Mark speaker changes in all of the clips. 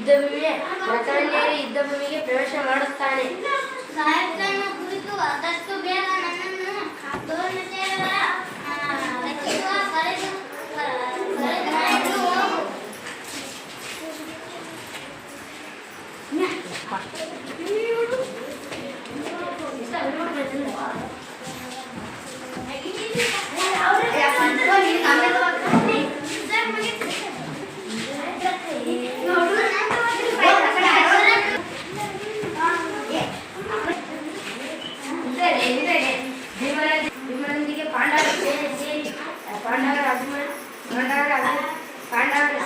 Speaker 1: ಯುದ್ಧಭೂಮಿಯ ರಥವನ್ನೇರಿ ಯುದ್ಧಭೂಮಿಗೆ ಪ್ರವೇಶ ಮಾಡುತ್ತಾನೆ.
Speaker 2: ಸಾಹೇಬರನ್ನು ಕುರಿತು ಆದಷ್ಟು ಬೇಗ ನನ್ನನ್ನು ದೋರ್ನತೆಯವರ ರಚಿಸುವ ಕರೆದು ಹೋಗು.
Speaker 1: ಭೀಮನೊಂದಿಗೆ ಪಾಂಡವರ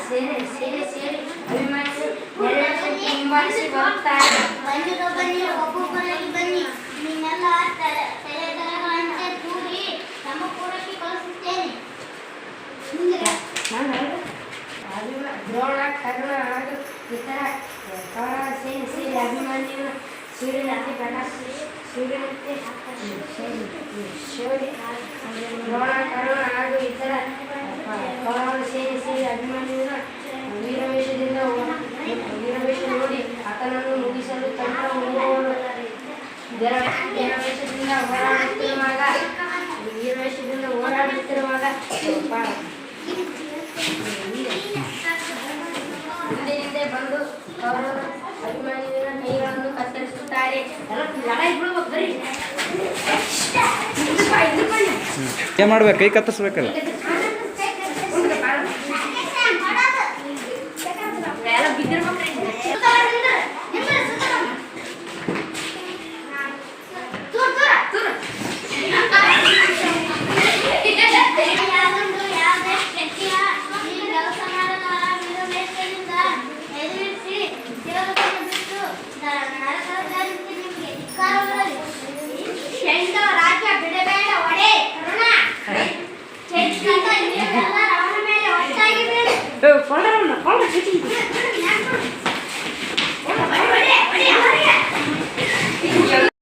Speaker 1: ಸೇನೆ ಸೇರಿ ಅಭಿಮಾನಿಗಳು ಹಿಂಬಾಲಿಸಿ ಬರುತ್ತಾರೆ.
Speaker 2: ಬನ್ನಿ ಒಬ್ಬೊಬ್ಬರಾಗಿ ಬನ್ನಿ. ನಿನ್ನೆಲ್ಲ ತಲೆಗಳಂತೆ ಕೂಡಿ ನಮ್ಮ ಕೂಡಕ್ಕೆ ಕಳಿಸುತ್ತೇನೆ.
Speaker 1: ದ್ರೋಣ ಕರ್ಣ ಹಾಗೂ ಇತರ ಕೌರವ ಸೇನೆ ಸೇರಿ ಅಭಿಮಾನಿಗಳು ಸೂರ್ಯನಂತೆ ಸೂರ್ಯನಂತೆ ದ್ರೋಣ ಕರ್ಣ ಹಾಗೂ ಇತರ ಕೌರವ ಸೇನೆ ಸೇರಿ ಅಭಿಮಾನಿಗಳು ವೀರವೇಷ ನೋಡಿ ಆತನನ್ನು ಮುಗಿಸಲು ತಂತ್ರ ಹುಡುಗುವವರು. ವೀರವೇಷದಿಂದ ಹೋರಾಡುತ್ತಿರುವಾಗ ಹಿಂದೆ ಬಂದು ಕೌರವರ ಅಭಿಮಾನಿಗಳ ಕೈಗಳನ್ನು ಕತ್ತರಿಸುತ್ತಾರೆ.
Speaker 3: ಏನು ಮಾಡ್ಬೇಕು? ಕೈ ಕತ್ತರಿಸ್ಬೇಕಲ್ಲ.